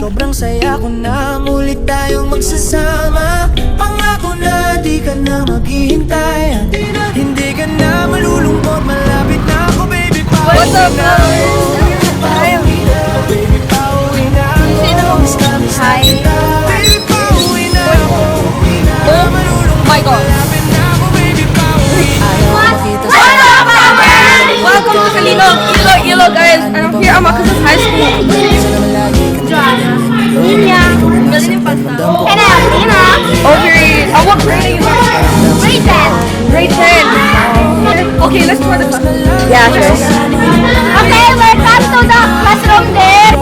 Sobrang saya ko na mulit tayong magsasama. Pangako na di ka na maghihintay. Hindi ka na malulungkot, malapit na ako baby. What's up guys? Baby, pauwi na ako. Miss na miss na kita. Baby, pauwi na ako. Oh my God! Welcome to Iloilo guys, and I'm here at my cousin's high school. Nina. Okay, what grade are you in? Grade 10. Grade 10. Okay, let's try this one. Yeah, sure. Okay, welcome to the classroom there.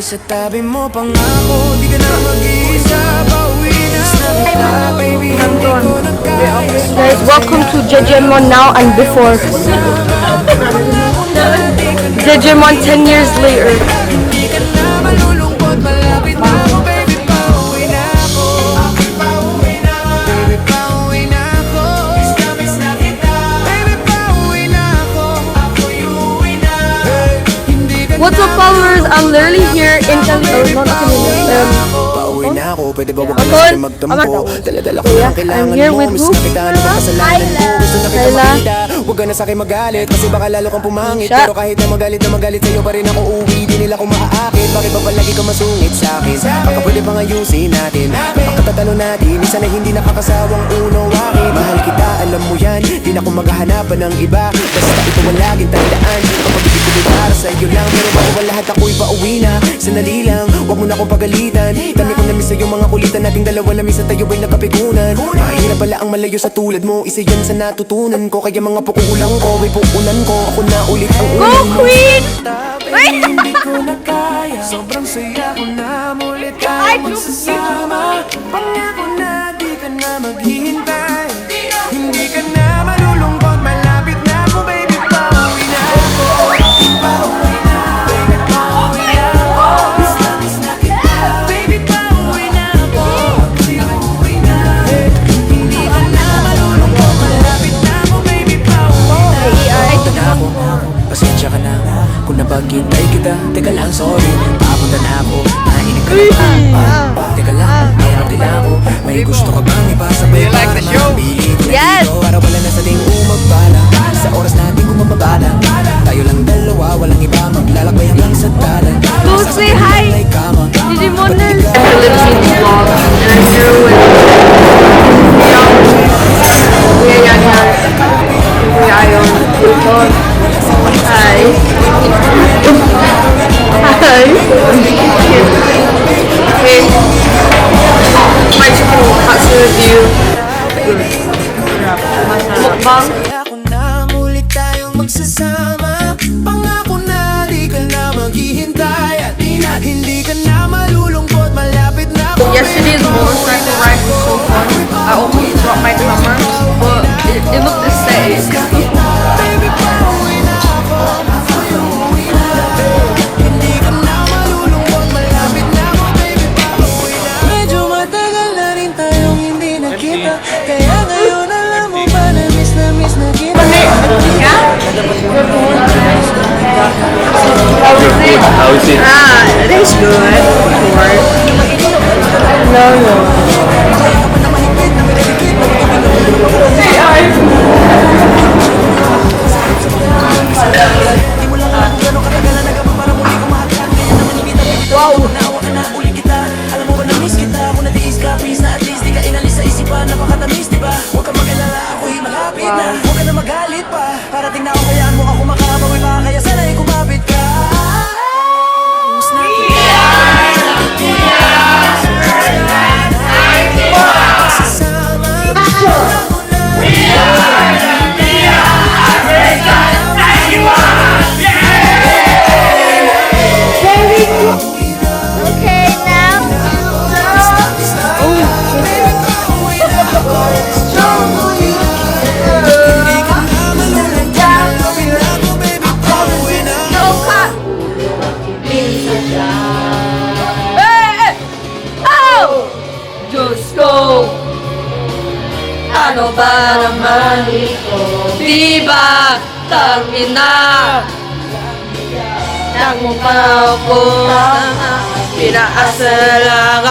Sa tabi mo pangako, di ka na mag-iisa. Pauwi na kita, baby, hindi ko na kaya. Guys, welcome to Jejemon now and before. Jejemon 10 years later. Hindi ka na malulungkot, malapit na ako, baby, pauwi na ako. Pauwi na ako, baby, pauwi na ako. Miss na kita, baby, pauwi na ako. Ako'y uwi na. What's up followers? I'm literally here in Pauwi na ako, pwede ba wag ka na sa magtampo? Dala-dala ko lang kailangan mo. Miss na kita, ano ba kasalanan ko? Gusto na kita makita, huwag ka na sa'kin magalit. Kasi baka lalo kang pumangit. Pero kahit na magalit sa'yo pa rin ako uwi. Di nila ko maaakit, bakit ba palagi ka masungit sa'kin? Baka pwede bang ayusin natin pagkatatalo natin, isa na hindi nakakasawang unawakin. Mahal kita, alam mo yan, di na ko maghahanapan ng iba. Basta ito ang laging tandaan, pagpapigit ko din para sa'yo lang. Pero bago ang lahat ako'y pauwi na. Sandali lang, huwag mo na akong pagalitan. Dami ko na miss sa'yo mga kulitan nating dalawa na minsan tayo ba'y nagkapikunan. Mahirap pala ang malayo sa tulad mo, isa yan sa natutunan ko. Kaya mga pukulang ko, ay puunan ko. Ako na ulit ang Go Queen! Hindi ko na kaya, sobrang saya ko na mulit tayo magsasama. Pangako na di ka na maghihintay. Hindi ka na malulungkot, malapit na ako baby, pauwi na ako. Pauwi na, baby, pauwi na ako. Miss na kita, baby, pauwi na ako. Pauwi na, hindi ka na malulungkot, malapit na ako baby, pauwi na ako. Pasensya ka na kung napaghintay kita. Teka lang, sorry, papunta na ako. Nainig ka na. Teka lang, mayroon din ako. May gusto ka bang ipasabay para mabili ko na dito? Para wala na sa ting umagbala. Sa oras natin kung mababala, tayo lang dalawa, walang iba. Maglalakbay hanggang sa dalan. Go say hi! Digimoners! I'm a lip-sync vlog and I'm here with Kuya Yanyan, Kuya Ayon, hi! Hi! Okay. My chicken katsu review. Mukbang. Ako na mulit tayong magsasama. Pangako na di ka na maghihintay. At hindi ka na malulungkot, malapit na ako. Yesterday's motorcycle ride was so fun. I almost dropped my camera, but it looked the same. Baby, pauwi na ako. Pauwi na. Hindi ka na malulungkot, malapit na ako baby, pauwi na. Medyo matagal na rin tayong hindi nakita. Kaya ngayon alam mo ba na miss na kita. How is it? It is good, of course. No. Huwag ka na magalit pa. Parating na ako, kayaan mo ako makabawi pa. Kaya sana'y kumapit ka. Okay, now. Hindi Ano ba naman ito? Di ba tangina? Nang mo pa ako pinaasa lang